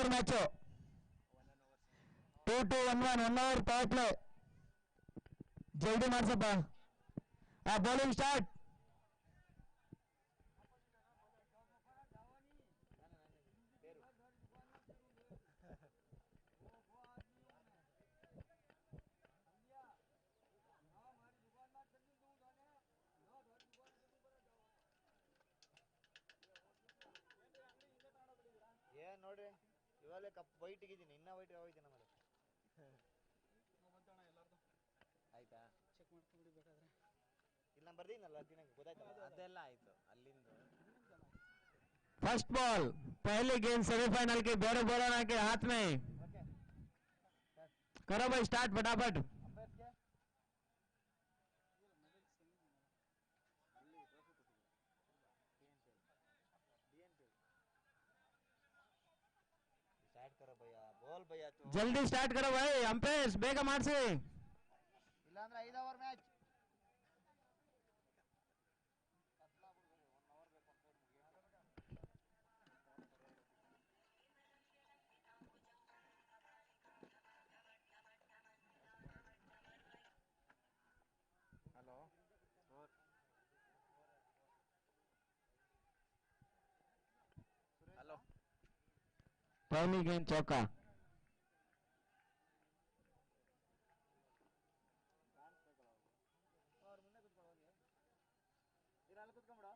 Over match 2-2-1-1 1 over power play ಜಲ್ದಿ ಮಾಡ್ಸಪ್ಪ bowling start ಏನ್ ನೋಡ್ರಿ ಇವಾಗಲೇ ಕಪ್ ವೈಟ್ ಇದ್ದೀನಿ ಇನ್ನ ವೈಟ್ ಹೋಯ್ತೀನಿ ನಮ್ಮಲ್ಲಿ ಆಯ್ತಾ ಚೆಕ್ ಮಾಡ್ಕೊಂಡು ಬೇಕಾದ್ರೆ ಇಲ್ಲ ನಾನು ಬರ್ದೀನಲ್ಲ ದಿನಕ್ಕೆ ಗೊತ್ತಾಯ್ತಲ್ಲ ಅದೆಲ್ಲ ಆಯ್ತು ಅಲ್ಲಿಂದ फर्स्ट बॉल पहली गेंद सेमीफाइनल के बेरो बोराना के हाथ में करो भाई स्टार्ट फटाफट स्टार्ट करो भैया बोल भैया तू जल्दी स्टार्ट करो भाई अंपायर्स ಬೇಗ ಮಾಡಿಸಿ ಇಲ್ಲ ಅಂದ್ರೆ 5 ಓವರ್ ಮ್ಯಾಚ್ हेलो हेलो पहली गेंद चौका और मुन्ने कुछ पड़ोगे इराल कुछ कम बड़ा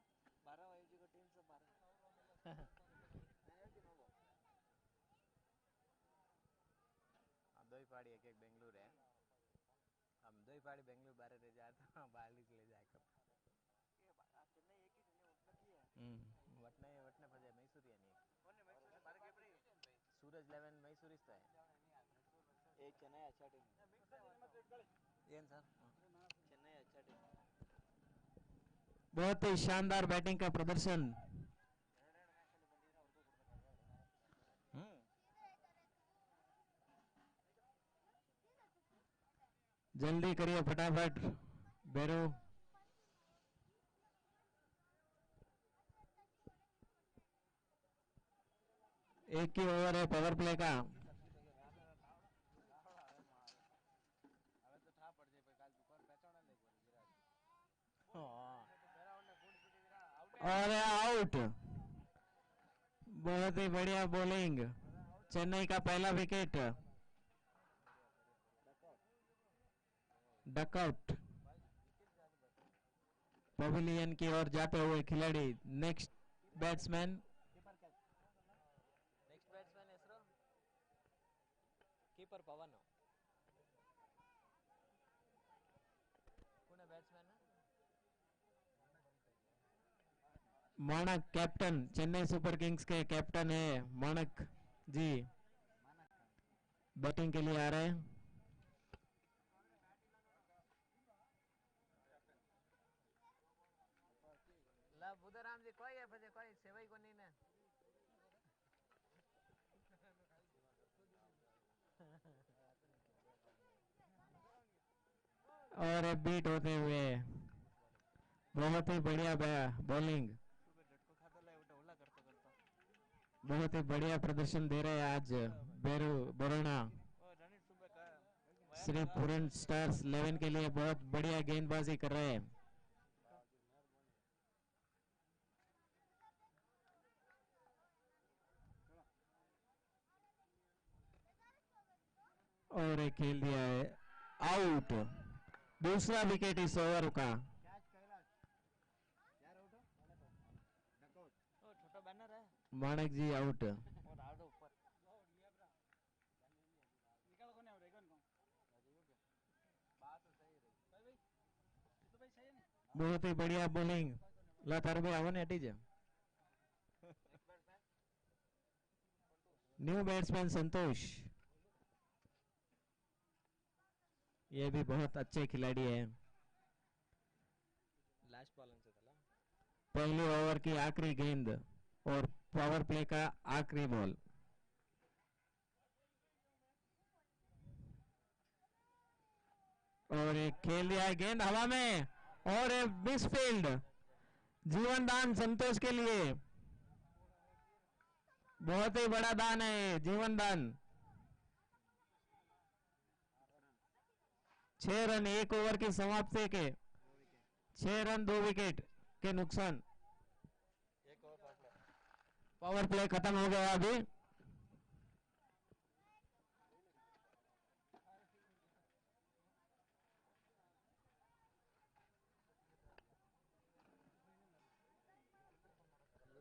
12 वाईजी को टीम से 12 मैं ಹೇಳ್ತೀನಿ ಹೋಗು दो ही पाड़ी एक बेंगलुरु है हम दो ही पाड़ी बेंगलुरु बारे ले जाता हूँ बाली ले जाकर ये चेन्नई एक ही उतना की है वटने फजे मैसूरी है नहीं कौन है मैसूरी बारे के पड़ी सूरज 11 मैसूरी से है एक चेन्नई अच्छा टीम है सर चेन्नई अच्छा टीम बहुत ही शानदार बैटिंग का प्रदर्शन जल्दी करिए फटाफट बेरो एक ही ओवर है पावर प्ले का और आउट बहुत ही बढ़िया बॉलिंग चेन्नई का पहला विकेट डकआउट पवेलियन की ओर जाते हुए खिलाड़ी नेक्स्ट बैट्समैन ಹೆಸರು ಕೀಪರ್ ಪವನ್ कौन है बैट्समैन मानक कैप्टन चेन्नई सुपर किंग्स के कैप्टन है मानक जी बैटिंग के लिए आ रहे हैं ला बुधराम जी कोई है फजे कोई सेवई को नहीं ना और बीट होते हुए बहुत ही बढ़िया बॉलिंग बहुत ही बढ़िया प्रदर्शन दे रहे हैं आज बेरू बोराना श्री पूरन स्टार्स 11 के लिए बहुत बढ़िया गेंदबाजी कर रहे हैं और एक खेल दिया है आउट दूसरा विकेट इस ओवर का छोटा बैनर है मानक जी आउट और आउट ऊपर निकाल कौन है रेगन को बात तो सही रही भाई तो भाई सही है ना बहुत ही बढ़िया बॉलिंग लातार भाई आवन हटी जा न्यू बैट्समैन संतोष ये भी बहुत अच्छे खिलाड़ी है लास्ट बॉल से था पहले ओवर की आखिरी गेंद और पावर प्ले का आखिरी बॉल और एक खेल दिया गेंद हवा में और एक मिसफील्ड जीवन दान संतोष के लिए बहुत ही बड़ा दान है ये, जीवन दान। 6 रन 1 ओवर की समाप्ति के, 6 रन 2 विकेट के नुकसान। पावर प्ले खत्म हो गया अभी।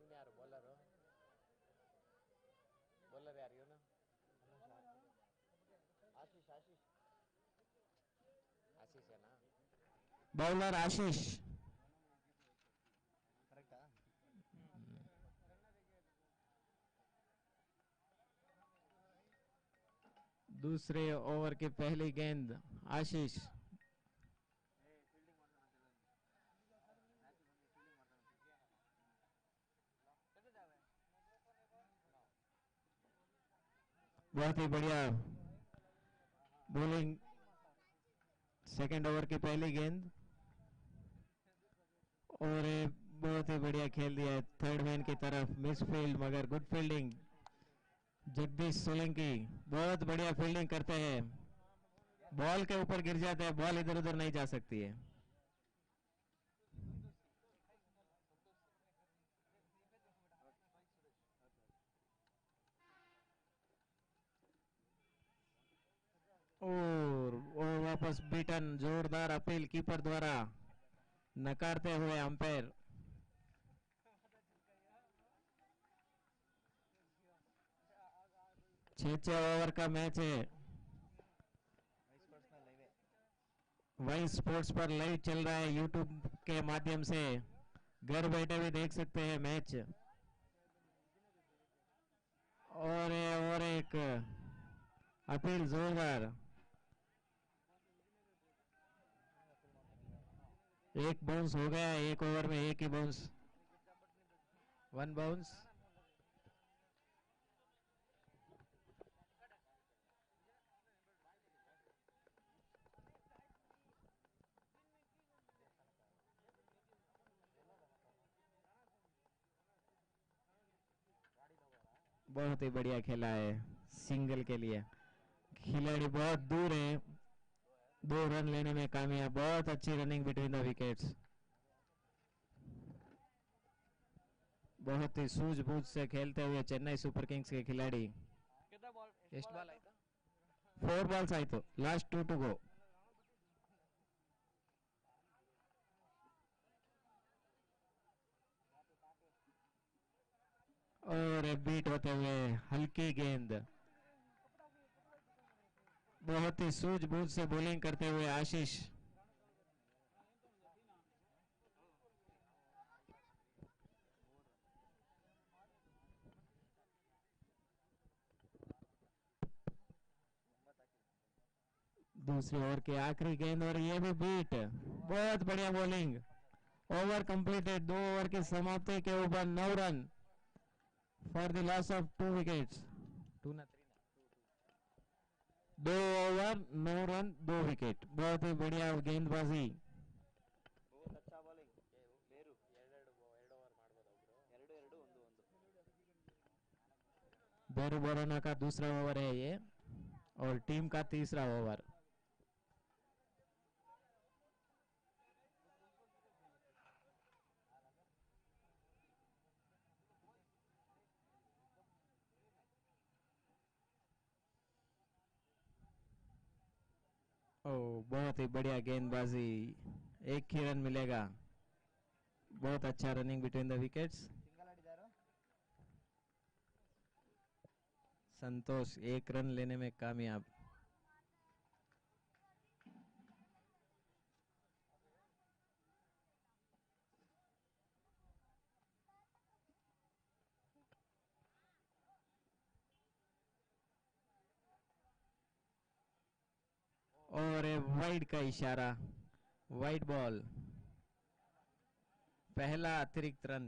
यार बॉलर बॉलर यार ना आशीष आशीष आशीष है ना बॉलर आशीष। करेक्टा दूसरे ओवर की पहली गेंद आशीष। बहुत ही बढ़िया बॉलिंग। सेकंड ओवर की पहली गेंद और बहुत ही बढ़िया खेल दिया है थर्ड मैन की तरफ। मिस फील्ड मगर गुड फील्डिंग। जगदीश सोलंकी बहुत बढ़िया फील्डिंग करते हैं। बॉल के ऊपर गिर जाते हैं, बॉल इधर उधर नहीं जा सकती है। और वापस बीटन। जोरदार अपील कीपर द्वारा नकारते हुए अंपायर। 6 ओवर का मैच है। वाई स्पोर्ट्स पर लाइव चल रहा है यूट्यूब के माध्यम से, घर बैठे भी देख सकते हैं मैच। और एक अपील जोरदार। एक बाउंस हो गया, एक ओवर में एक ही बाउंस, 1 बाउंस। बहुत ही बढ़िया खेला है सिंगल के लिए। खिलाड़ी बहुत दूर है, 2 रन लेने में कामयाब। बहुत अच्छी रनिंग बिटवीन द विकेट्स। बहुत ही सूझबूझ से खेलते हुए चेन्नई सुपर किंग्स के खिलाड़ी। ಎಷ್ಟು ಬಾಲ್ ಆಯ್ತಾ 4 balls आयतो, लास्ट 2 to go। और बीट होते हुए हल्की गेंद। बहुत ही सूझबूझ से बॉलिंग करते हुए आशीष। दूसरी ओवर की आखिरी गेंद और ये भी बीट। बहुत बढ़िया बॉलिंग। Over completed. 2 ओवर की समाप्ति के ऊपर 9 run for the loss of 2 wickets. 2 ना 3 ना 2 ओवर 9 रन 2 विकेट। बहुत ही बढ़िया गेंदबाजी। बहुत अच्छा बॉलिंग ಬೇರು ಎರಡು ಓವರ್ ಮಾಡ್ಬೋದು ಒಬ್ರು 2 2 1 1 बेरू बोराना का दूसरा ओवर है ये और टीम का तीसरा ओवर। ओ बहुत ही बढ़िया गेंदबाजी। एक ही रन मिलेगा। बहुत अच्छा running between the wickets. Single ಆಡಿದಾರು संतोष 1 रन लेने में कामयाब। और वाइड का इशारा, वाइड बॉल, पहला अतिरिक्त रन।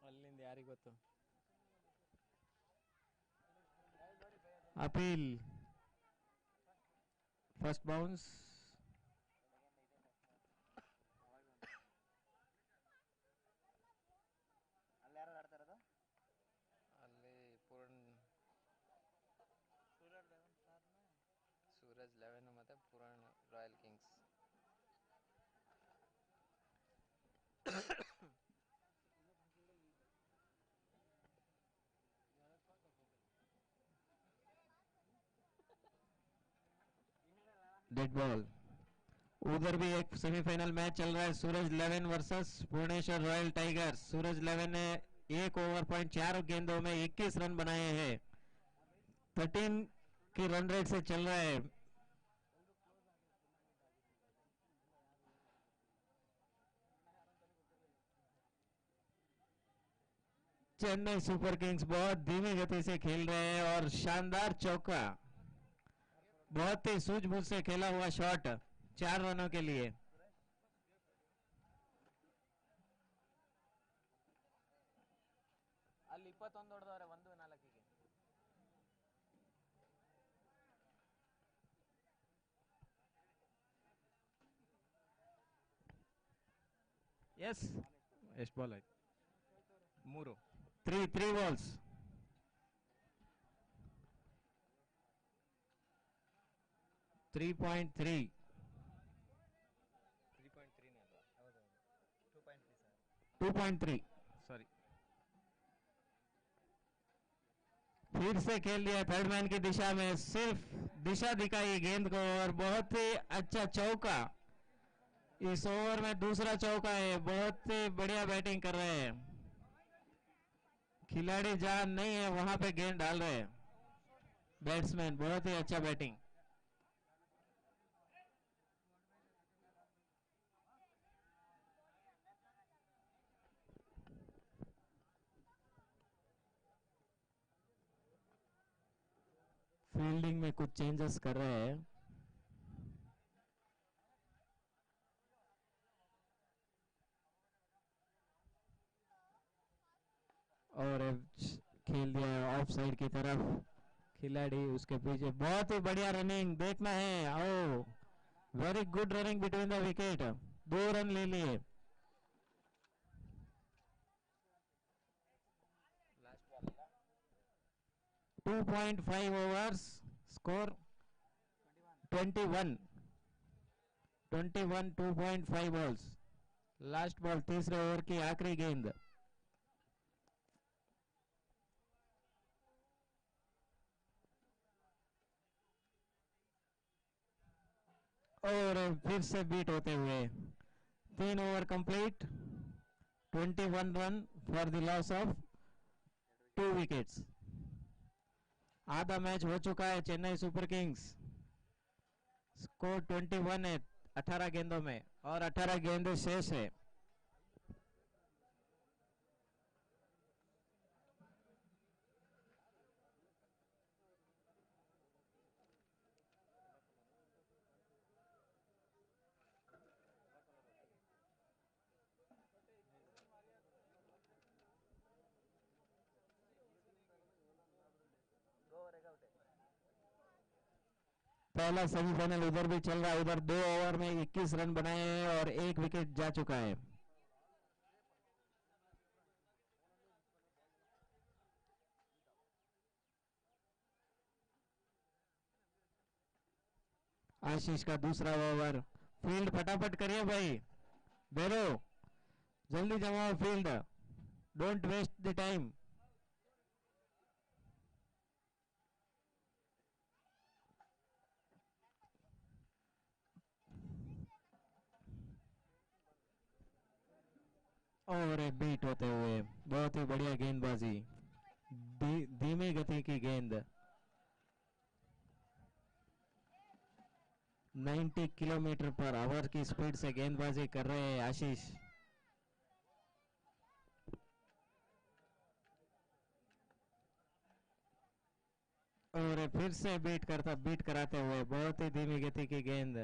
ಅಲ್ಲಿಂದ ಯಾರಿಗೊತ್ತು अपील फर्स्ट बाउंस ಅಲ್ಲಿ ಯಾರು ಆಡ್ತಾ ಇರೋದು ಅಲ್ಲಿ ಸೂರಜ್ 11 ಮತ್ತೆ Puran royal Kings dead ball उधर भी एक सेमीफाइनल मैच चल रहा है सूरज 11 वर्सेस भुवनेश्वर रॉयल टाइगर्स सूरज 11 ने एक ओवर पॉइंट 4 गेंदों में 21 रन बनाए हैं 13 की रन रेट से चल रहा है चेन्नई सुपर किंग्स बहुत धीमी गति से खेल रहे हैं और शानदार चौका बहुत ही सूझबूझ से खेला हुआ शॉट 4 रनों के लिए ಅಲ್ಲಿ 21 ಹೊಡೆದವ್ರೆ 1-4ಗೆ यस ಎಷ್ಟು ಬಾಲ್ ಆಯ್ತು 3 3 balls 3.3 3.3 ನೇ ಅಲ್ವಾ ಹೌದು 2.3 ಸರ್ 2.3 ಸಾರಿ फिर से खेल लिया थर्ड मैन की दिशा में सिर्फ दिशा दिखाई गेंद को और बहुत ही अच्छा चौका इस ओवर में दूसरा चौका है बहुत ही बढ़िया बैटिंग कर रहे हैं खिलाड़ी जहां नहीं है वहां पे गेंद डाल रहे हैं बैट्समैन बहुत ही अच्छा बैटिंग फील्डिंग में कुछ चेंजेस कर रहे हैं और खेल दिया ऑफ साइड की तरफ खिलाड़ी उसके पीछे बहुत ही बढ़िया रनिंग देखना है oh very good running between the wicket 2 run ले लिए ಲಾಸ್ಟ್ ಬಾಲ್ ಅಲ್ಲ 2.5 overs score 21 2.5 balls last ball तीसरे ओवर की आखिरी गेंद और फिर से बीट होते हुए 3 over complete 21 run for the loss of 2 wickets आधा मैच हो चुका है चेन्नई सुपर किंग्स स्कोर 21 है 18 गेंदों में और 18 गेंदें शेष है पहला सेमीफाइनल उधर भी चल रहा है उधर 2 ओवर में 21 रन बनाए हैं और 1 विकेट जा चुका है आशीष का दूसरा ओवर फील्ड फटाफट करिए भाई बेरो जल्दी जमाओ field don't waste the time और बीट होते हुए बहुत ही बढ़िया गेंदबाजी धीमी गति की गेंद 90 किलोमीटर पर आवर की स्पीड से गेंदबाजी कर रहे हैं आशीष और फिर से बीट कराते हुए बहुत ही धीमी गति की गेंद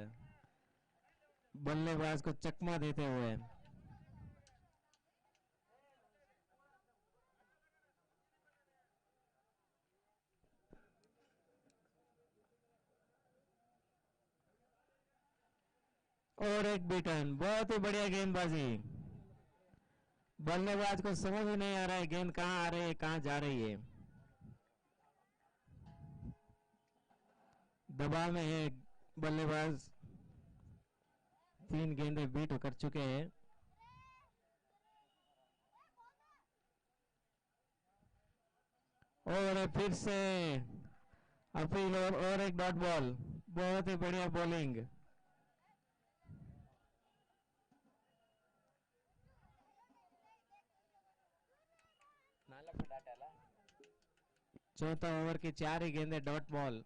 बल्लेबाज को चकमा देते हुए और एक बीटन, बहुत ही बढ़िया गेंदबाजी। बल्लेबाज को समझ ही नहीं आ रहा है गेंद कहाँ आ रही है कहाँ जा रही है। दबाव में है बल्लेबाज, 3 गेंदें बीट कर चुके हैं। और फिर से अपील और एक डॉट बॉल, बहुत ही बढ़िया बॉलिंग। चौथा ओवर की 4 ही गेंदें डॉट बॉल।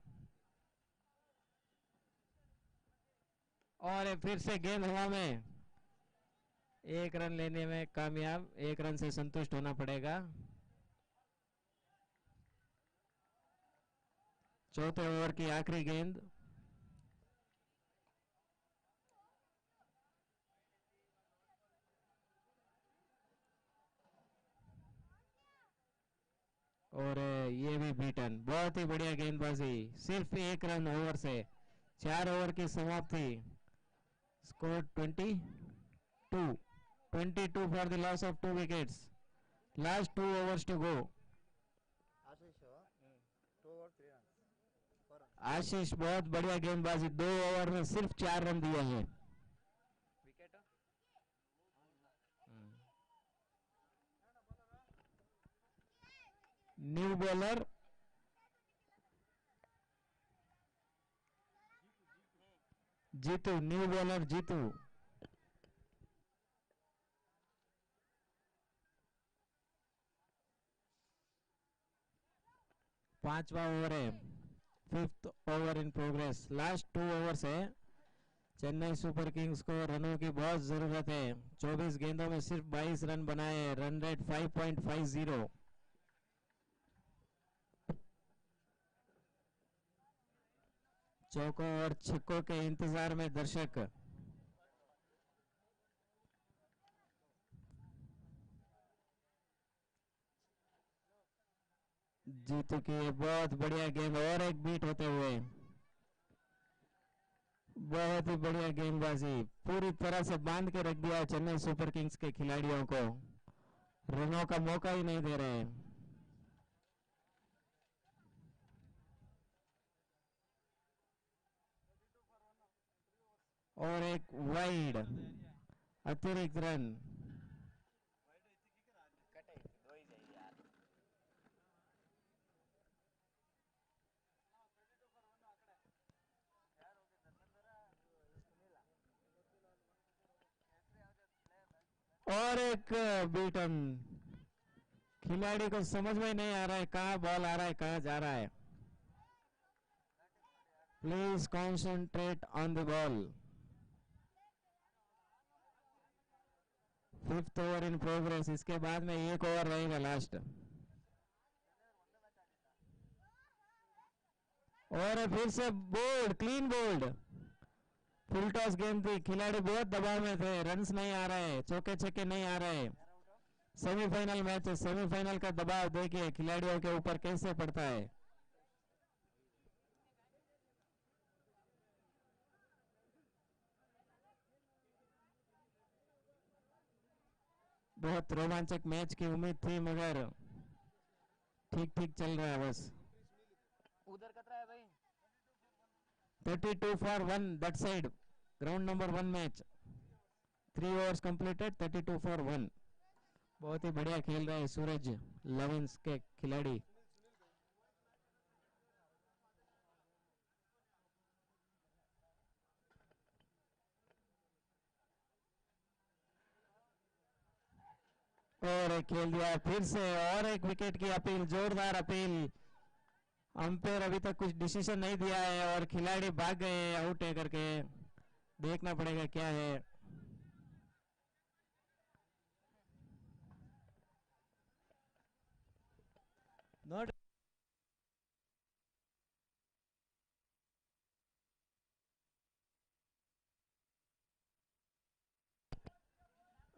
और फिर से गेंद हवा में, 1 रन लेने में कामयाब, 1 रन से संतुष्ट होना पड़ेगा। चौथे ओवर की आखिरी गेंद। और ये भी बीटन, बहुत ही बढ़िया गेंदबाजी, सिर्फ 1 रन ओवर से। 4 ओवर की समाप्ति, score 22 for the loss of 2 wickets. Last 2 overs to go। आशीष बहुत बढ़िया गेंदबाजी, 2 ओवर में सिर्फ 4 रन दिए हैं। New bowler Jeetu, new bowler Jeetu. पांचवा ओवर है, 5th over in progress. Last 2 overs है। चेन्नई सुपर किंग्स को रनों की बहुत जरूरत है। 24 गेंदों में सिर्फ 22 रन बनाए, रन रेट 5.50। चौकों और छक्कों के इंतजार में दर्शक। जीतू की बहुत बढ़िया गेंद, और एक बीट होते हुए। बहुत ही बढ़िया गेंदबाजी, पूरी तरह से बांध के रख दिया चेन्नई सुपर किंग्स के खिलाड़ियों को, रनों का मौका ही नहीं दे रहे। और एक वाइड, अतिरिक्त रन। और एक बीटन, खिलाड़ी को समझ में नहीं आ रहा है कहाँ बॉल आ रहा है कहाँ जा रहा है। Please concentrate on the ball. 5th over in progress, इसके बाद में 1 ओवर रहेगा लास्ट। और फिर से bowled, clean bowled. Full toss गेंद थी, खिलाड़ी बहुत दबाव में थे, रन्स नहीं आ रहे, चौके छक्के नहीं आ रहे। सेमीफाइनल मैच है, सेमीफाइनल का दबाव देखिए खिलाड़ियों के ऊपर कैसे पड़ता है। बहुत रोमांचक मैच की उम्मीद थी, मगर ठीक ठीक चल रहा है बस। उधर कतरा है भाई? 32 for 1 that side, ground number 1 match, 3 overs completed, 32 for 1। बहुत ही बढ़िया खेल रहे हैं सूरज लविंस के खिलाड़ी। और एक खेल दिया फिर से, और एक विकेट की अपील, जोरदार अपील। अंपायर अभी तक कुछ डिसीजन नहीं दिया है और खिलाड़ी भाग गए आउट है करके। देखना पड़ेगा क्या है। नॉट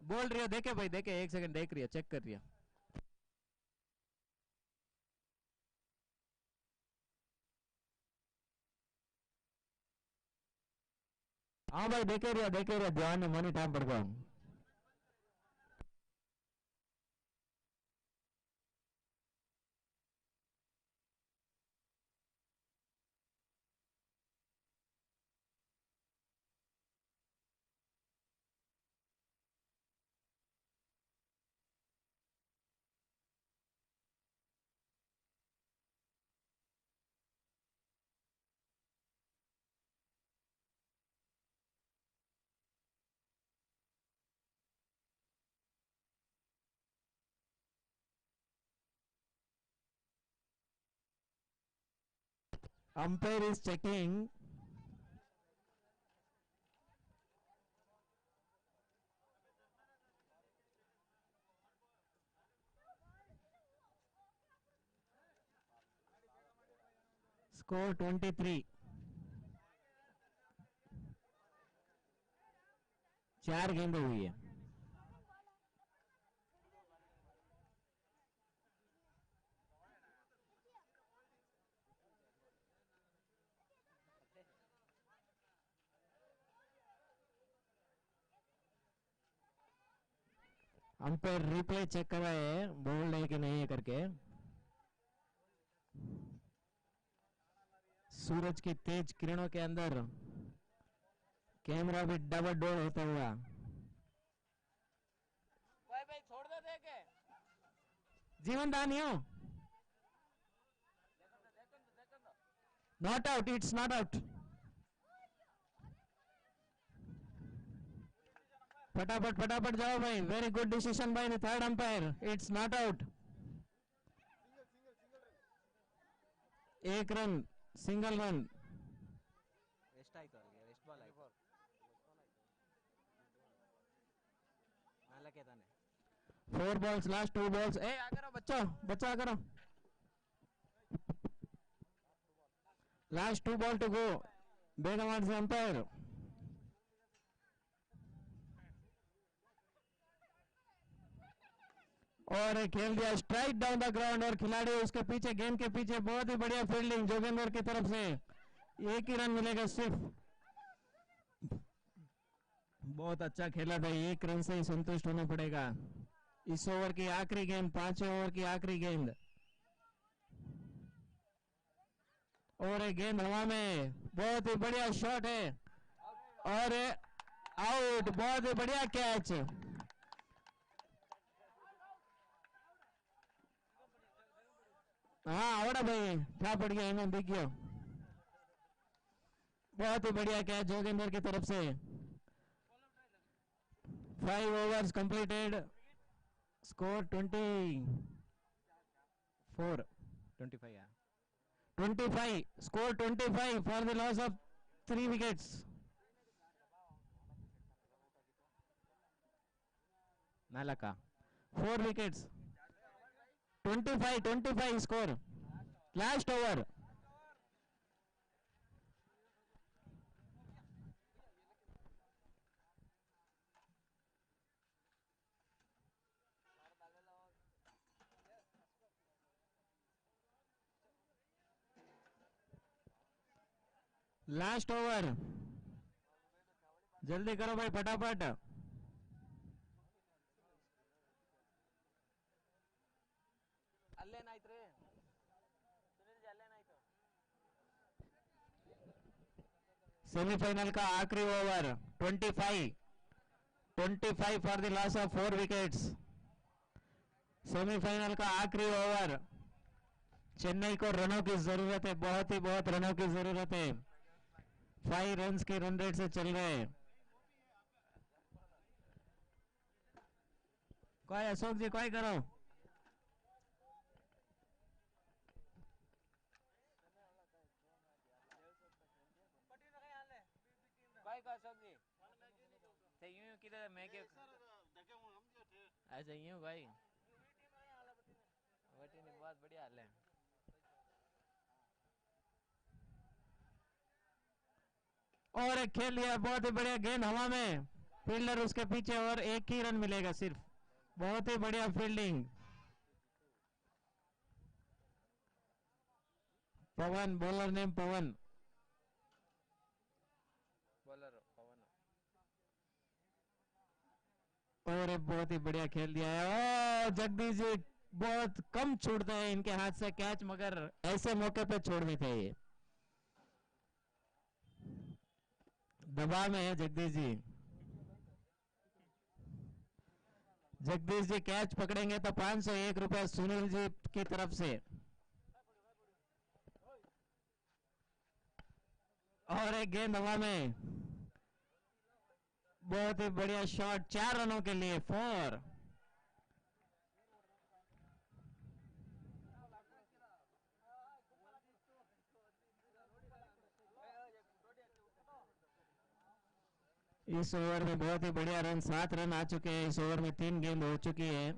बोल रही हो, देखे भाई देखे, 1 सेकंड देख रही है, चेक कर रही है। हाँ भाई देखे रहिया ध्यान में मनी टाइम पड़ता हूँ अंपायर इज चेकिंग स्कोर 23 4 गेंद हुई है अंपायर रिप्ले चेक कर रहे हैं बोल्ड है कि नहीं है करके सूरज की तेज किरणों के अंदर कैमरा भी डबल डोर होता हुआ भाई भाई छोड़ दे दे के जीवन दानियो not out it's not out फटाफट जाओ भाई very good decision by the third umpire it's not out एक रन सिंगल रन ವೆಸ್ಟ್ ಆಯ್ತು ಅವ್ರಿಗೆ ವೆಸ್ಟ್ ಬಾಲ್ ಆಯ್ತು ನಾಲ್ಕೇ ತಾನೆ 4 balls last 2 balls ए आ करो बच्चों आ करो लास्ट 2 ball to go बेगम से अंपायर और खेल दिया स्ट्राइक डाउन द ग्राउंड और खिलाड़ी उसके पीछे गेंद के पीछे बहुत ही बढ़िया फील्डिंग जोगेंद्र की तरफ से एक ही रन मिलेगा सिर्फ बहुत अच्छा खेला था एक रन से ही संतुष्ट होना पड़ेगा इस ओवर की आखिरी गेंद 5वें ओवर की आखिरी गेंद और एक गेंद हवा में बहुत ही बढ़िया शॉट है और आउट बहुत ही बढ़िया कैच हाँ आवड़ा भाई क्या पड़ गया इन्होंने दिख गया बहुत ही बढ़िया कैच जोगिंदर की तरफ से 5 overs completed score 24 25 yeah 25 score 25 for the loss of 3 wickets ನಾಲ್ಕ 4 wickets 25 score last over last over जल्दी करो भाई फटाफट ಅಲ್ಲೇನಾಯ್ತು ರೀ ಸುನಿಲ್ ಅಲ್ಲೇನಾಯ್ತು सेमीफाइनल का आखिरी over 25 for the loss of 4 wickets semifinal का आखिरी ओवर चेन्नई को रनों की जरूरत है बहुत रनों की जरूरत है 5 रन्स के रन रेट से चल रहे हैं कोई अशोक जी कोई करो काय का अशोक जी ते यूं किधर मैं के ऐसा यूं भाई वटी ने बहुत बढ़िया हाल है और एक खेल लिया बहुत ही बढ़िया गेंद हवा में फील्डर उसके पीछे और एक ही रन मिलेगा सिर्फ बहुत ही बढ़िया फील्डिंग पवन बॉलर नेम पवन बॉलर पवन और बहुत ही बढ़िया खेल दिया है। ओ जगदीश जी बहुत कम छूटते हैं इनके हाथ से कैच, मगर ऐसे मौके पे छोड़ने चाहिए। दबाव में है जगदीश जी। जगदीश जी कैच पकड़ेंगे तो 501 रुपए सुनील जी की तरफ से। और एक गेंद हवा में, बहुत ही बढ़िया शॉट, 4 रनों के लिए 4। इस ओवर में बहुत ही बढ़िया रन, 7 रन आ चुके हैं। इस ओवर में 3 गेंद हो चुकी है।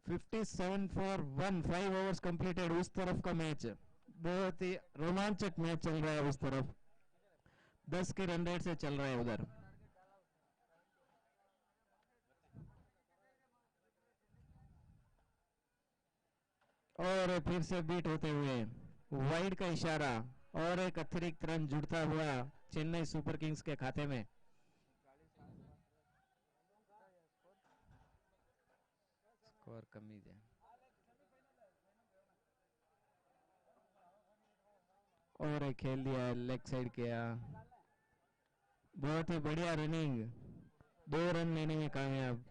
$57 for 1, 5 ओवर्स कंप्लीटेड। उस तरफ का मैच बहुत ही रोमांचक मैच चल रहा है। उस तरफ 10 के रन रेट से चल रहा है उधर। और फिर से बीट होते हुए वाइड का इशारा और एक अतिरिक्त रन जुड़ता हुआ चेन्नई सुपर किंग्स के खाते में। स्कोर कमी है। और एक खेल दिया है, लेग साइड किया। बहुत ही बढ़िया रनिंग, 2 रन लेने में कामयाब।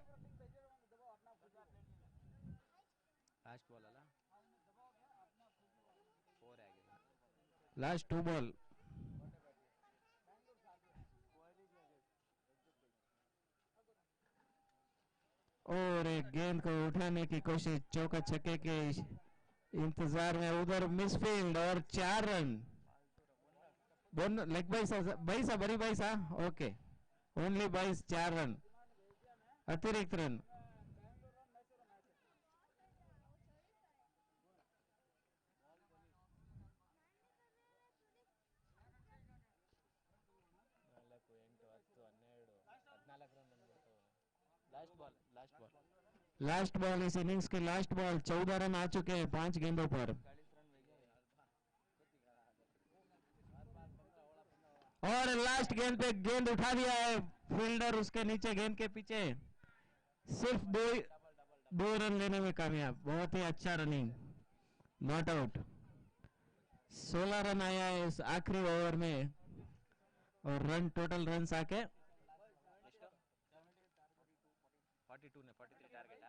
लास्ट बॉल अला 4 है गेंद। Last 2 ball. और एक गेंद को उठाने की कोशिश, चौका छक्के के इंतजार में उधर मिसफील्ड और 4 रन। दोनों लेग बाईसा बड़ी बाईसा ओके, ओनली 22, 4 रन अतिरिक्त run. Last ball last ball last ball इस इनिंग्स की लास्ट बॉल। 14 रन आ चुके हैं 5 गेंदों पर। और लास्ट गेंद पे गेंद उठा दिया है फील्डर, उसके नीचे गेंद के पीछे। सिर्फ 2 रन लेने में कामयाब। बहुत ही अच्छा रनिंग, नॉट आउट। 16 रन आया है इस आखिरी ओवर में। और रन टोटल रन आके 42 ने 43 target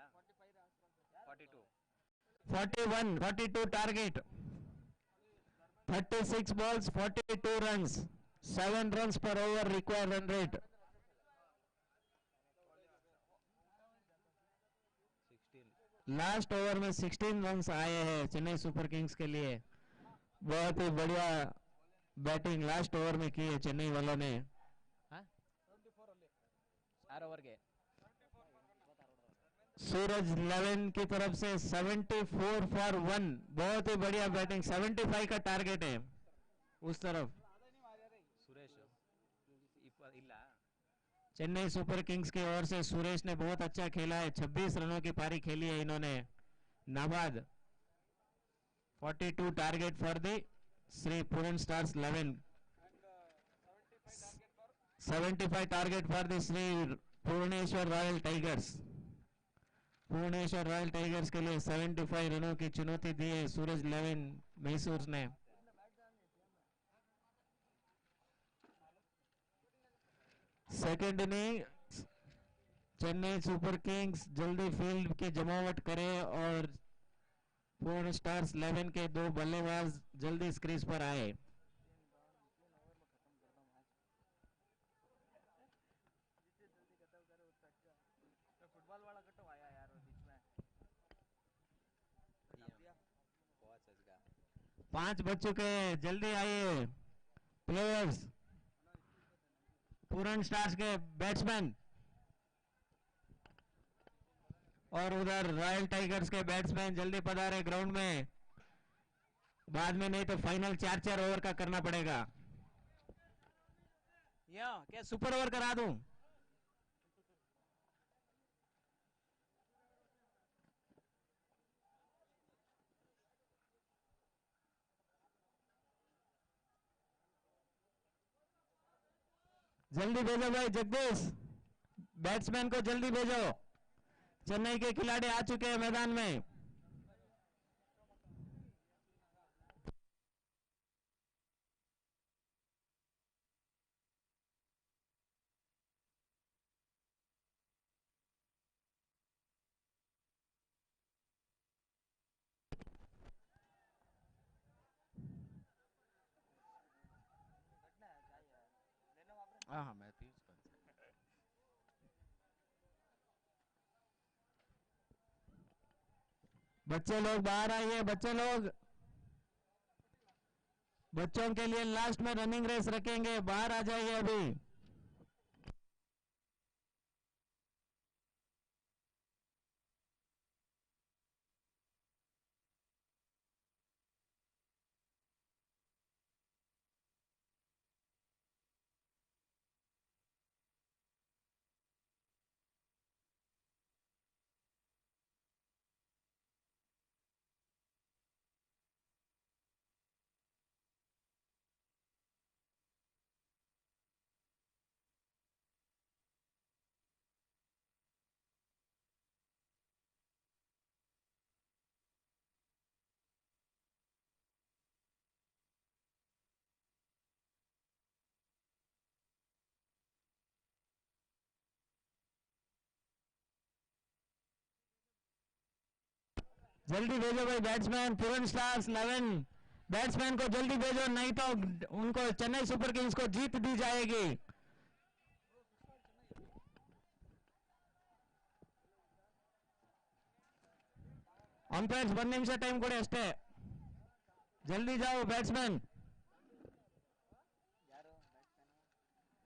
42 42 target, 36 balls 42 runs, 7 runs per over required run rate। 16 last over में 16 रन्स आए हैं चेन्नई सुपर किंग्स के लिए। बहुत ही बढ़िया बैटिंग लास्ट ओवर में की है चेन्नई वालों ने। 4 ओवर के सूरज 11 की तरफ से 74 for 1, बहुत ही बढ़िया बैटिंग। 75 का टारगेट है उस तरफ। सुरेश ಇಲ್ಲ चेन्नई सुपर किंग्स की ओर से सुरेश ने बहुत अच्छा खेला है। 26 रनों की पारी खेली है इन्होंने। नाबाद 42 target for the Shri Puran stars 11, 75 target for the Shri Bhubaneswar royal tigers. Bhubaneswar royal tigers के लिए 75 रनों की चुनौती दी है सूरज 11 मैसूर ने। Second inning Chennai super Kings जल्दी फील्ड की जमावट करे और पूर्ण स्टार्स 11 के 2 बल्लेबाज जल्दी क्रीज पर आए। फुटबॉल वाला कटो आया यार बीच में 5 बज चुके हैं, जल्दी आइए प्लेयर्स। पूर्ण स्टार्स के बैट्समैन और उधर रॉयल टाइगर्स के बैट्समैन जल्दी पधारे ग्राउंड में। बाद में नहीं तो फाइनल 4-4 ओवर का करना पड़ेगा। या क्या सुपर ओवर करा दूं? जल्दी भेजो भाई जगदीश, बैट्समैन को जल्दी भेजो। चेन्नई के खिलाड़ी आ चुके हैं मैदान में। हाँ हाँ मैं पीयूष कर बच्चे लोग बाहर आइए, बच्चे लोग। बच्चों के लिए लास्ट में रनिंग रेस रखेंगे, बाहर आ जाइए अभी। जल्दी भेजो भाई बैट्समैन, पूरन स्टार्स 11 बैट्समैन को जल्दी भेजो, नहीं तो उनको चेन्नई सुपर किंग्स को जीत दी जाएगी। अंपायर्स 1 ನಿಮಿಷ ಟೈಮ್ ಕೊಡಿ ಅಷ್ಟೇ, ಜಲ್ದಿ ಜಾओ ಬ್ಯಾಟ್ಸ್ಮನ್।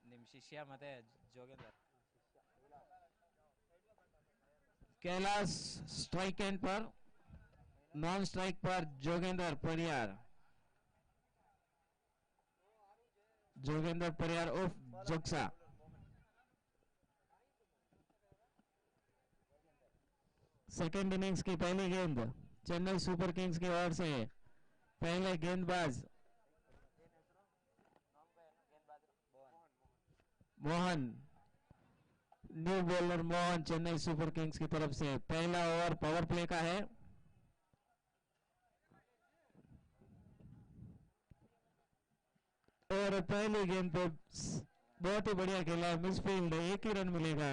ನಿಮ್ಮ ಶಿಷ್ಯ ಮತ್ತೆ ಜೋಗೇಂದರ್ कैलाश स्ट्राइक एंड पर, नॉन स्ट्राइक पर जोगेंद्र परियार। जोगेंद्र परियार उफ जोक्सा। सेकेंड इनिंग्स की पहली गेंद चेन्नई सुपर किंग्स की ओर से। पहले गेंदबाज Mohan, new bowler Mohan Chennai super Kings की तरफ से। पहला ओवर पावर प्ले का है। और पहली गेंद पे बहुत ही बढ़िया खेला, मिसफील्ड, एक ही रन मिलेगा।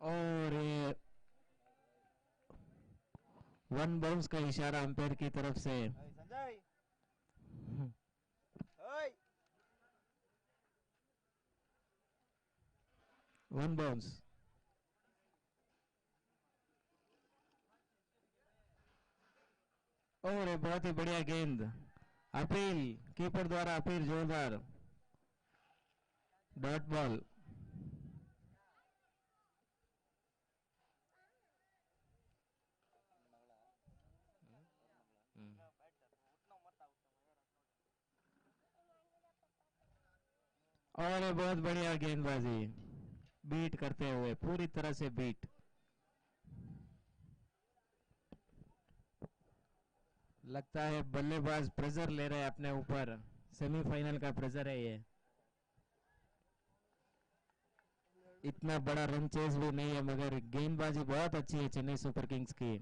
और 1 बाउंस का इशारा अंपायर की तरफ से। संजय 1 बाउंस। और बहुत ही बढ़िया गेंद, अपील, कीपर द्वारा अपील जोरदार, डॉट बॉल। और बहुत बढ़िया गेंदबाजी, बीट करते हुए, पूरी तरह से बीट। लगता है बल्लेबाज प्रेशर ले रहे हैं अपने ऊपर, सेमीफाइनल का प्रेशर है ये। इतना बड़ा रन चेज भी नहीं है, मगर गेंदबाजी बहुत अच्छी है चेन्नई सुपर किंग्स की।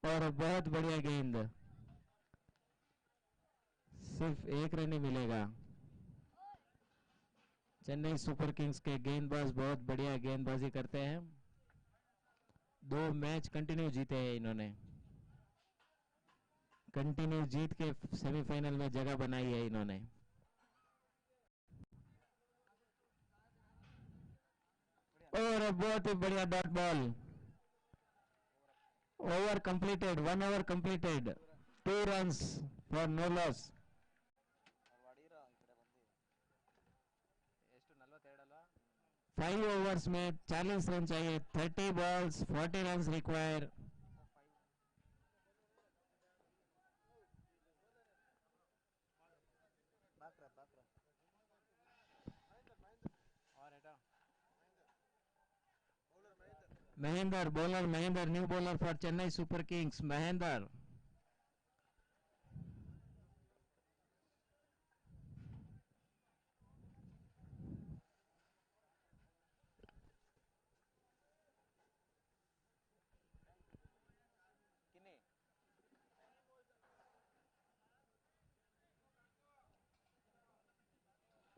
और बहुत बढ़िया गेंद, सिर्फ एक रन ही मिलेगा। चेन्नई सुपर किंग्स के गेंदबाज बहुत बढ़िया गेंदबाजी करते हैं। 2 मैच कंटिन्यू जीते हैं इन्होंने, कंटिन्यू जीत के सेमीफाइनल में जगह बनाई है इन्होंने। और बहुत ही बढ़िया dot ball, over completed, 1 over completed, 2 runs for no loss. ಎಷ್ಟು 42 ಅಲ್ವಾ? 5 ओवर्स में 40 रन चाहिए, 30 बॉल्स 40 रन रिक्वायर। और हटाओ Mahendra, bowler Mahendra, new bowler for Chennai Super Kings. Mahendra. किन्नी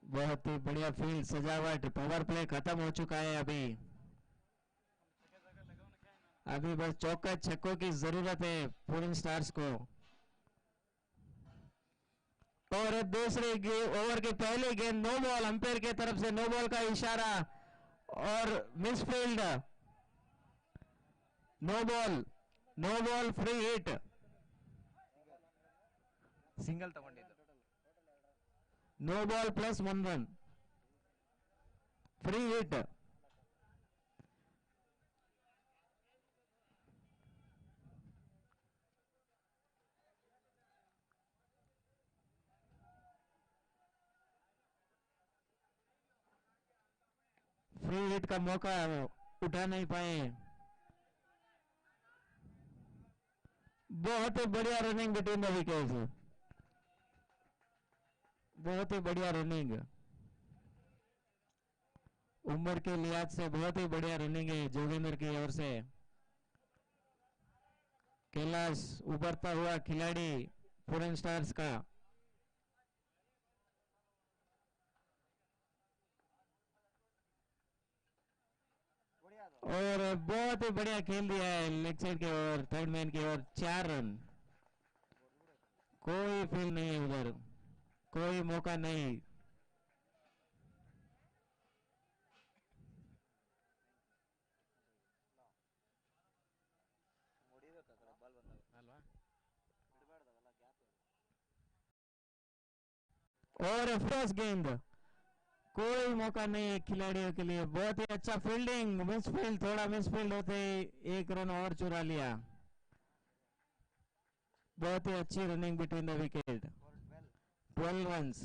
बहुत ही बढ़िया फील्ड सजावट, पावर प्ले खत्म हो चुका है अभी। अभी बस चौका छक्कों की जरूरत है पूर्ण स्टार्स को। और दूसरे ओवर की पहली गेंद नो बॉल, अंपायर की तरफ से नो बॉल का इशारा और misfield, no ball free hit, single तಗೊಂಡಿದ್ದು no ball plus 1 run, free hit. Free hit का मौका उठा नहीं पाए। बहुत ही बढ़िया रनिंग बिटवीन द विकेट्स, बहुत ही बढ़िया रनिंग, उम्र के लिहाज से बहुत ही बढ़िया रनिंग है जोगेंद्र की ओर से। कैलाश उभरता हुआ खिलाड़ी फॉरेन स्टार्स का। और बहुत ही बढ़िया खेल दिया है लेग साइड की ओर, थर्ड मैन की ओर, 4 रन। कोई फील नहीं है उधर, कोई मौका नहीं। ಅಲ್ವಾ और फर्स्ट गेंद, कोई मौका नहीं है खिलाड़ियों के लिए। बहुत ही अच्छा फील्डिंग, मिसफील्ड, थोड़ा मिसफील्ड होते ही 1 रन और चुरा लिया। बहुत ही अच्छी running between the wicket, 12 runs.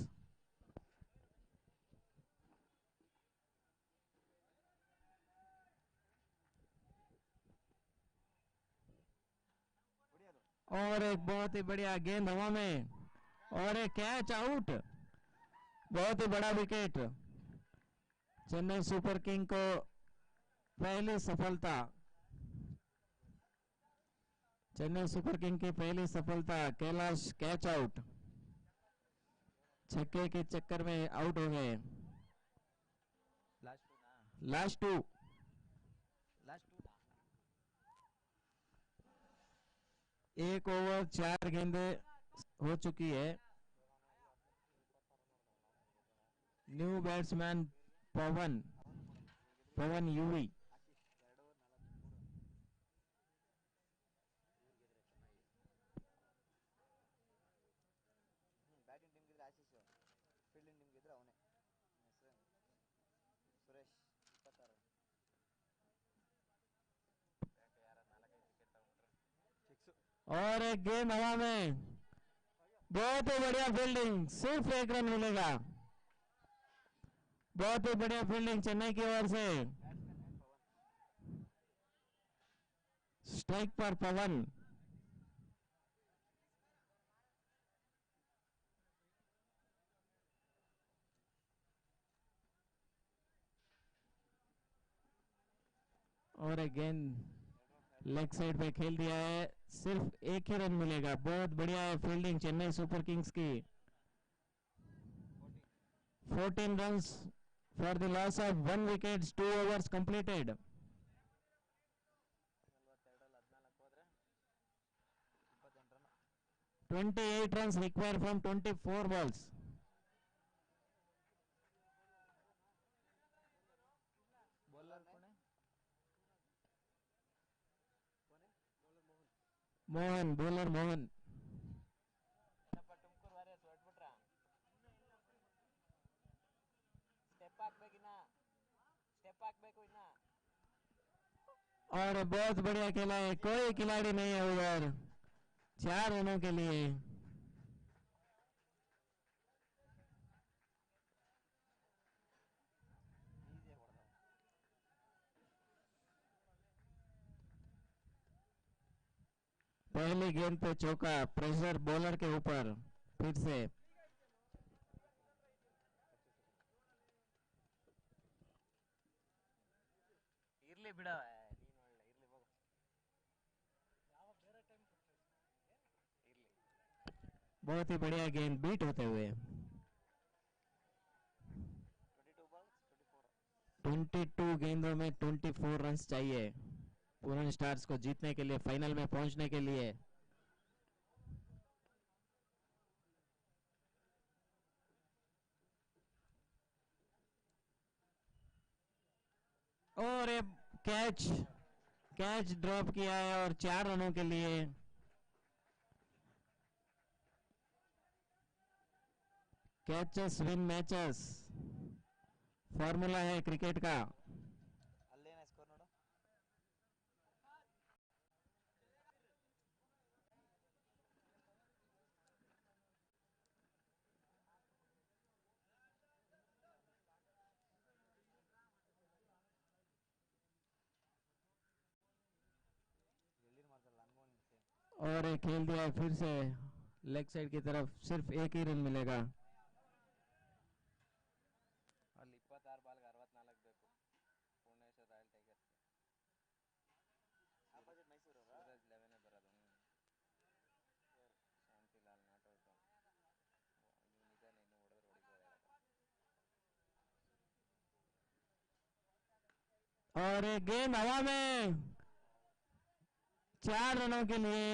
और एक बहुत ही बढ़िया गेंद हवा में और एक कैच आउट, बहुत ही बड़ा विकेट। चेन्नई सुपर किंग को पहली सफलता, चेन्नई सुपर किंग की पहली सफलता। कैलाश कैच आउट, छक्के के चक्कर में आउट हो गए। लास्ट टू एक ओवर 4 गेंदें हो चुकी है। न्यू बैट्समैन पवन यूवी। ಬ್ಯಾಟಿಂಗ್ ಟೀಮ್ ಗಿದ್ರೆ ಆಶೀಶ್, ಫೀಲ್ಡಿಂಗ್ ಟೀಮ್ ಗಿದ್ರೆ ಅವನೇ ಸುರೇಶ್ 26 ಯಾರ 4-5 ವಿಕೆಟ್ ತಗೊಂಡ್ರೆ ಸಿಕ್ಸ್। और एक गेंद हवा में, बहुत ही बढ़िया फील्डिंग, सिर्फ 1 रन मिलेगा। बहुत ही बढ़िया फील्डिंग चेन्नई की ओर से। स्ट्राइक पर पवन। और एक गेंद लेग साइड पे खेल दिया है, सिर्फ 1 ही रन मिलेगा। बहुत बढ़िया है फील्डिंग चेन्नई सुपर किंग्स की। 14 runs for the loss of 1 wicket, 2 overs completed. 28 runs required from 24 balls. Mohan, bowler Mohan. और बहुत बढ़िया खेला है, कोई खिलाड़ी नहीं है उधर, 4 रनों के लिए। पहली गेंद पे चौका, प्रेशर बॉलर के ऊपर फिर से। ಇರ್ಲಿ ಬಿಡ ನೀನ್ ಒಳ್ಳೆ ಇರ್ಲಿ ಹೋಗು ಇರ್ಲಿ बहुत ही बढ़िया गेंद बीट होते हुए। 22 balls 24 22 गेंदों में 24 रन चाहिए पूरन स्टार्स को जीतने के लिए, फाइनल में पहुंचने के लिए। और कैच कैच ड्रॉप किया है और 4 रनों के लिए। कैचेस विन मैचेस फॉर्मूला है क्रिकेट का। ಅಲ್ಲೇನ ಸ್ಕೋರ್ ನೋಡು ಎಲ್ಲಿ ಮಾಡ್ತಾರಲ್ಲ ಅನ್ಮೋಲ್ ಸೇಮ್ और एक खेल दिया है फिर से लेग साइड की तरफ, सिर्फ एक ही रन मिलेगा। ಅಲ್ಲಿ 26 ಬಾಲ್ಗೆ 64 ಬೇಕು ಭುವನೇಶ್ವರ್ ರಾಯಲ್ ಟೈಗರ್ಸ್ಗೆ ಆಪೋಸಿಟ್ ಮೈಸೂರು ಸೂರಜ್ 11 ಬರೋದು ಶಾಂತಿಲಾಲ್ ನಾಟ್ ಔಟ್ ಇದು ನಿಜಾನೇ ಇನ್ನು ಹೊಡೆದ್ರೆ ಹೊಡಿಬೋದು और एक गेंद हवा में 4 रनों के लिए,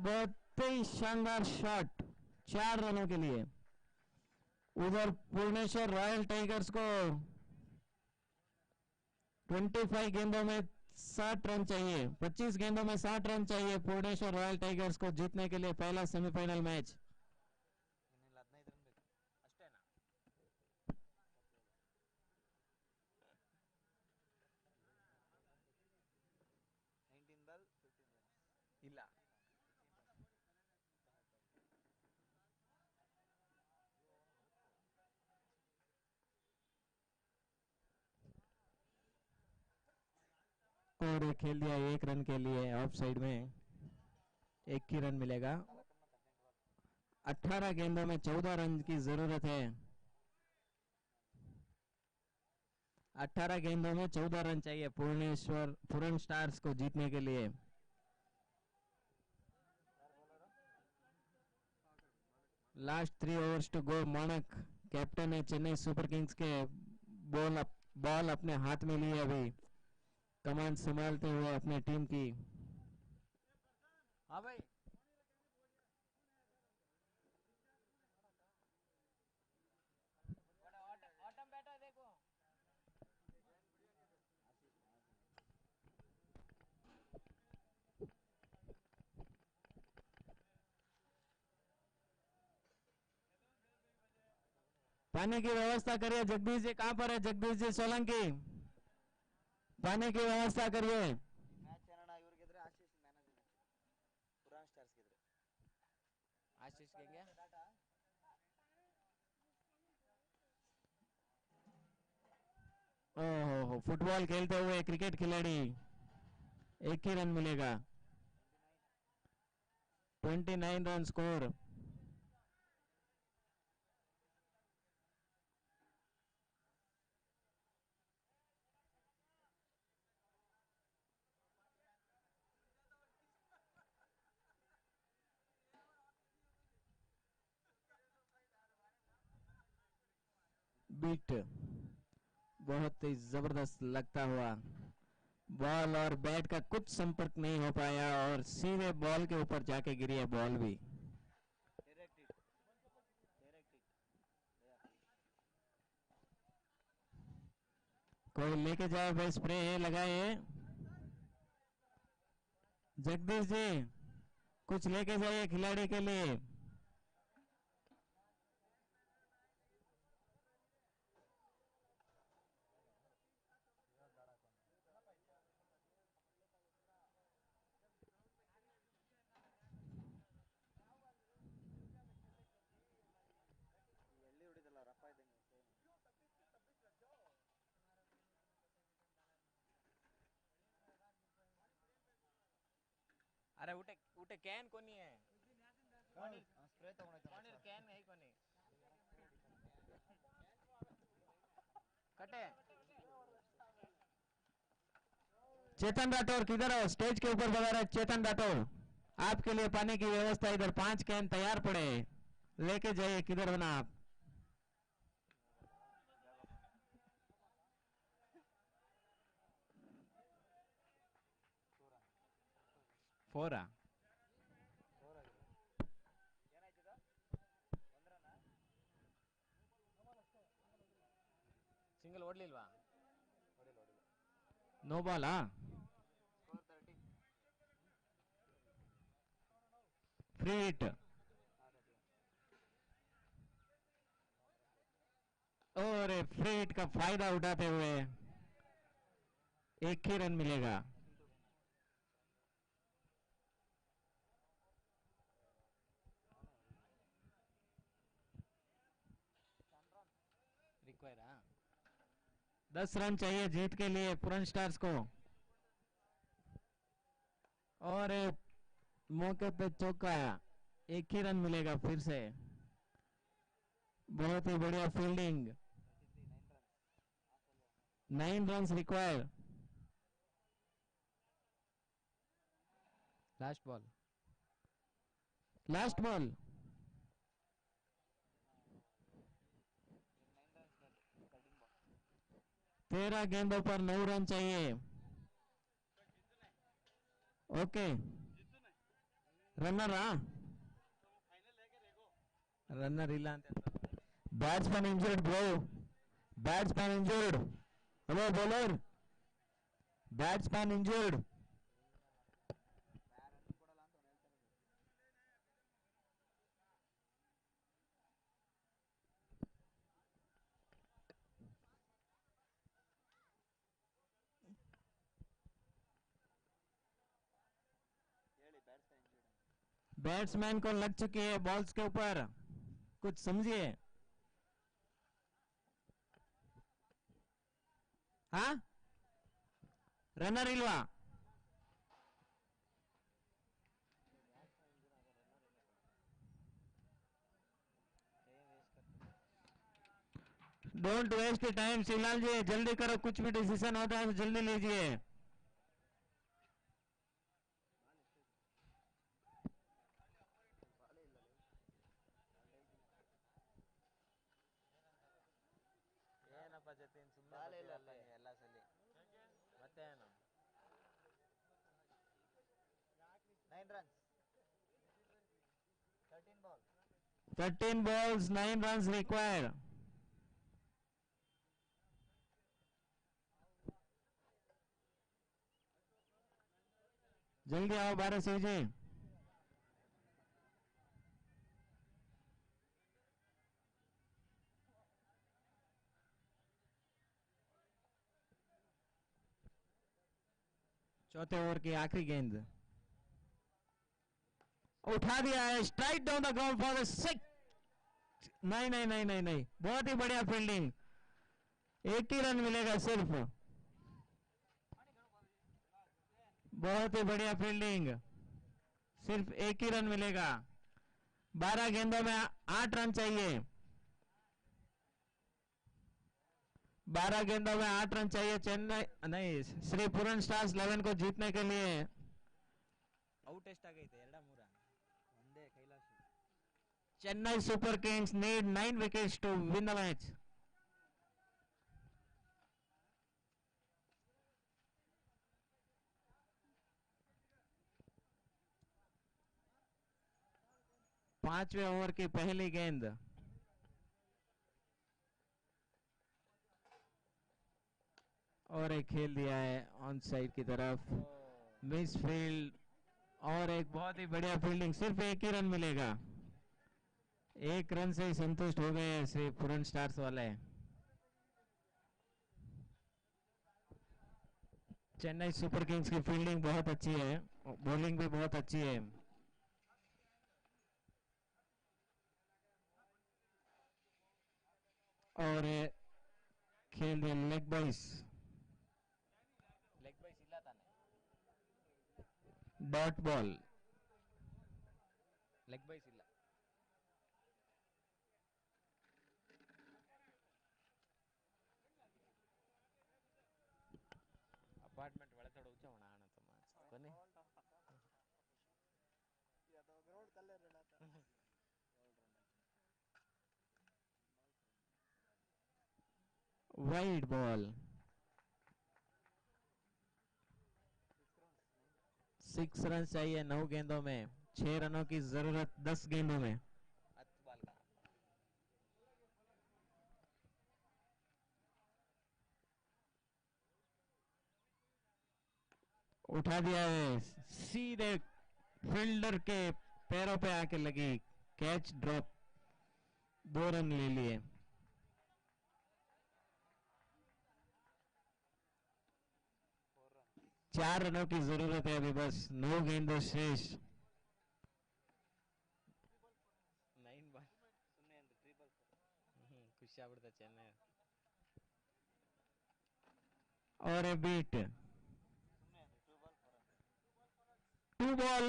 बहुत ही शानदार शॉट 4 रनों के लिए। उधर भुवनेश्वर रॉयल टाइगर्स को 25 गेंदों में 60 रन चाहिए, 25 गेंदों में 60 रन चाहिए भुवनेश्वर रॉयल टाइगर्स को जीतने के लिए पहला सेमीफाइनल मैच। ಇನ್ನಿಲ್ಲ 15 ರನ್ ಬೇಕು ಅಷ್ಟೇನಾ 19 ಬಾಲ್ 15 ರನ್ಸ್ ಇಲ್ಲ और एक खेल दिया 1 रन के लिए ऑफ साइड में, 1 ही रन मिलेगा। 18 गेंदों में 14 रन की जरूरत है। 18 गेंदों में 14 रन चाहिए पूरन स्टार्स को जीतने के लिए। Last 3 overs to go. मानक कैप्टन है चेन्नई सुपर किंग्स के, बॉल अपने हाथ में लिए अभी, कमान संभालते हुए अपने टीम की। हाँ भाई ऑटम बैटर देखो पानी की व्यवस्था करिए जगदीश जी। कहां पर है जगदीश जी सोलंकी? पानी की व्यवस्था करिए। ಮ್ಯಾಚ್ ಏನಣ್ಣ ಇವ್ರು ಗೆದ್ರೆ ಆಶೀಶ್ ಮ್ಯಾನೇಜರ್ ಪುರಾನ್ ಸ್ಟಾರ್ಸ್ ಗೆದ್ರೆ ಆಶೀಶ್ ಗೆಂಗೆ ओहो, फुटबॉल खेलते हुए क्रिकेट खिलाड़ी, 1 ही रन मिलेगा। 29 रन स्कोर। बीट बहुत ही जबरदस्त लगता हुआ, बॉल और बैट का कुछ संपर्क नहीं हो पाया और सीधे बॉल के ऊपर जाके गिरी है बॉल भी। डायरेक्ट हिट कोई लेके जाए भाई, स्प्रे लगाए जगदीश जी, कुछ लेके जाइए खिलाड़ी के लिए। ಎಲ್ಲಿ ಹೊಡಿದಲ್ಲ ರಪ್ಪ ಇದ್ದಂಗೆ ಸೇಮ್ ಅರೆ ಊಟ ಔಟ್ ಕ್ಯಾನ್ ಕೊನಿ है ಸ್ಪ್ರೇ ತಗೊಂಡೈತೆ ಕ್ಯಾನ್ है ಕೊನಿ कटे चेतन राठौर किधर हो? स्टेज के ऊपर बता रहा है चेतन राठौर, आपके लिए पानी की व्यवस्था इधर 5 कैन तैयार पड़े, लेके जाइए। किधर होना आप? ಫೋರಾ ಸಿಂಗಲ್ ಓಡ್ಲಿಲ್ವಾ नो बॉल? हाँ, फ्री हिट। और फ्री हिट का फायदा उठाते हुए एक ही रन मिलेगा। रिक्वायर 10 रन चाहिए जीत के लिए पुरन स्टार्स को। और मौके पे चौका, एक ही रन मिलेगा फिर से। बहुत ही बढ़िया fielding. 9 run required. Last ball last ball. 13 गेंदों पर 9 रन चाहिए। ओके, रनर रनर ಇಲ್ಲ ಅಂತ batsman injured bro, batsman injured. Hello bowler, batsman injured. Batsman को लग चुकी है बॉल्स के ऊपर, कुछ समझिए। हाँ, रनर इल्वा? Don't waste time Shivlal ji, जल्दी करो, कुछ भी डिसीजन होता है तो जल्दी लीजिए। ಏನಪ್ಪ ಜತಿನ್ ಸುಮ್ಮನೆ ಎಲ್ಲ ಸಲಿ ಮತ್ತೇನು 9 runs 13 balls 13 balls 9 runs required. जल्दी आओ भारत सिंह जी। चौथे ओवर की आखिरी गेंद उठा दिया है, strike down the ground for the six. नहीं नहीं नहीं नहीं नहीं, बहुत ही बढ़िया फील्डिंग। एक ही रन मिलेगा सिर्फ, बहुत ही बढ़िया फील्डिंग, सिर्फ एक ही रन मिलेगा। 12 गेंदों में 8 रन चाहिए। 12 गेंदों में 8 रन चाहिए चेन्नई नहीं श्री पुरन स्टार्स 11 को जीतने के लिए। ಔಟ್ ಎಷ್ಟಾಗೈತೆ ಎರಡ ಮೂರ ಒಂದೇ Kailash Chennai super Kings need 9 wickets to win the match. पांचवें ओवर की पहली गेंद और एक खेल दिया है ऑन साइड की तरफ, मिस फील्ड और एक बहुत ही बढ़िया फील्डिंग। सिर्फ एक ही रन मिलेगा, एक रन से ही संतुष्ट हो गए श्री पुरन स्टार्स वाले। चेन्नई सुपर किंग्स की फील्डिंग बहुत अच्छी है, बॉलिंग भी बहुत अच्छी है। और खेल दिया लेग बाइस ಲೆಗ್ ಬೈಸ್ ಇಲ್ಲ ತಾನೆ डॉट बॉल। ಲೆಗ್ ಬೈಸ್ ಇಲ್ಲ. ಅಪಾರ್ಟ್ಮೆಂಟ್ ಒಳ ತಡ ಉಚ್ಚ ಹೋಣ ಆಣ ತಮ್ಮ ಕೊನೆ या तो ग्राउंड कर ले रहा था वाइड बॉल. 6 रन चाहिए 9 गेंदों में. 6 रनों की जरूरत 10 गेंदों में. 10 ಬಾಲ್ का उठा दिया है, सीधे फील्डर के पैरों पे आके लगी. Catch drop. 2 रन ले लिए. 4 रनों की जरूरत है अभी बस. 9 गेंदों शेष. 9 ಬಾಲ್ ಸುಮ್ಮನೆ ಅಂತ ಟ್ರಿಪಲ್ ಖುಷಿ ಆಗ್ಬಿಡ್ತಾ ಚೆನ್ನೈ. और ए बीट. 2 ball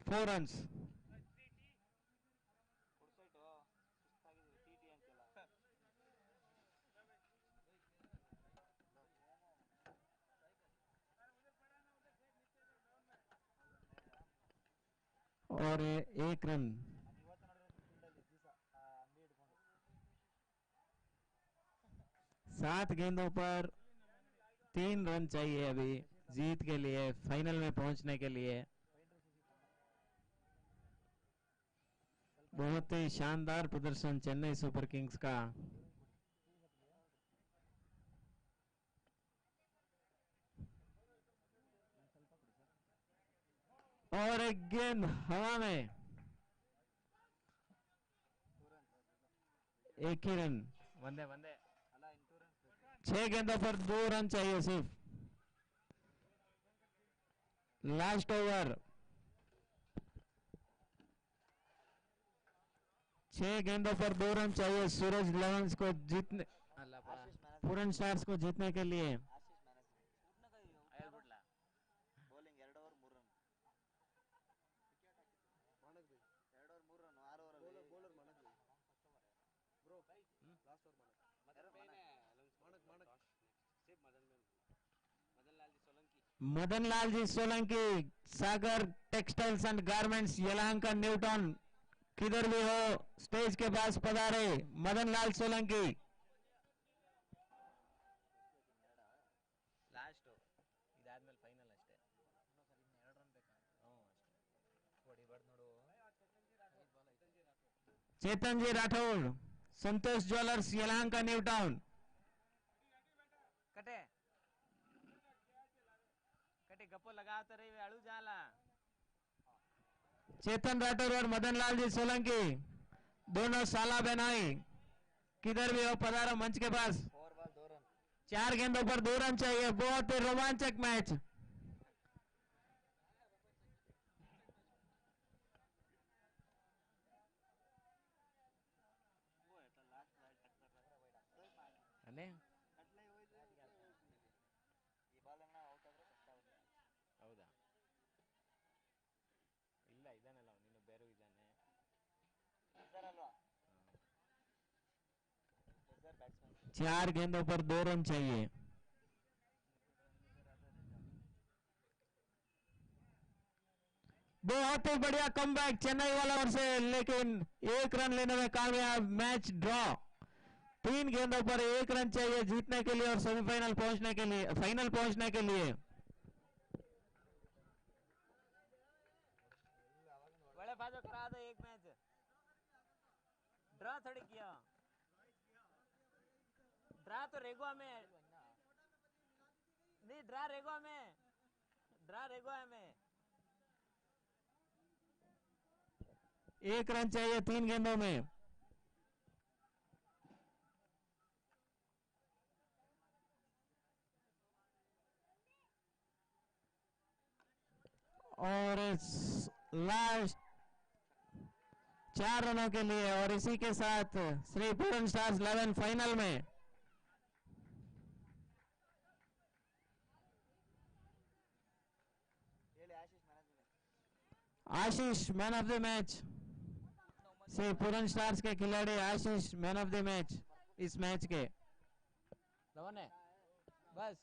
4 runs. और 1 रन. 7 गेंदों पर 3 रन चाहिए अभी जीत के लिए, फाइनल में पहुंचने के लिए. बहुत ही शानदार प्रदर्शन चेन्नई सुपर किंग्स का. और एक गेंद हवा में. एक ही रन. ಒಂದೇ ಒಂದೇ 6 गेंदों पर 2 रन चाहिए सिर्फ. Last over. 6 गेंदों पर 2 रन चाहिए सूरज लेवंस को जीतने, ಅಲ್ಲಪ್ಪ आशीष मैनेजमेंट पूरन स्टार्स को जीतने के लिए. आशीष मैनेजमेंट ಹೇಳ್ಬಿಡ್ಲಾ bowling 2 over 3 run 2 over 3 run 6 over bowler Manak bro last over Manak सिर्फ Madan Lal ji Solanki. Madan Lal ji Solanki, Sagar textiles and garments, Yelahanka, New Town, किधर भी हो स्टेज के पास पधारे मदन लाल सोलंकी. ಲಾಸ್ಟ್ ಇದಾದ್ಮೇಲೆ ಫೈನಲ್ ಅಷ್ಟೇ. ಹೊಡಿಬಾರ್ದು ನೋಡು. Chetan ji Rathore, Santosh jewellers, Yelahanka, New Town. कटे कटे गप्पो लगाते रही अड़ू जाला. चेतन राठौर और मदन लाल जी सोलंकी दोनों साला बेनाई, किधर भी हो पधारो मंच के पास. 4 बॉल 2 रन 4 गेंदों पर 2 रन चाहिए. बहुत ही रोमांचक मैच. ಅನೇ ಈ ಬಾಲ್ ಅನ್ನ ಔಟ್ ಆದ್ರೆ ಕಷ್ಟ ಆಗುತ್ತೆ. ಹೌದಾ ಇಲ್ಲ ಇದಾನಲ್ಲ ನೀನು ಬೇರೆ ಇದ್ದಾನೆ ಸರ್ ಅಲ್ವಾ ಸರ್ ಬ್ಯಾಟ್ಸ್ಮನ್ 4 गेंदों पर 2 रन चाहिए. बहुत ही बढ़िया कमबैक चेन्नई वालों से, लेकिन 1 रन लेने में कामयाब. Match draw. 3 गेंदों पर 1 रन चाहिए जीतने के लिए और सेमीफाइनल पहुंचने के लिए, फाइनल पहुंचने के लिए. बड़े बाजू करा दो एक मैच. ड्रा थोड़ी किया. ड्रा तो रेगुआ में नहीं, ड्रा रेगुआ में, ड्रा रेगुआ में. 1 रन चाहिए 3 गेंदों में. और लास्ट 4 रनों के लिए, और इसी के साथ श्री पूरन स्टार्स 11 फाइनल में. ಹೇಳಿ Ashish management Ashish man of the match से पूरन स्टार्स के खिलाड़ी आशीष मैन ऑफ द मैच इस मैच के रवन है बस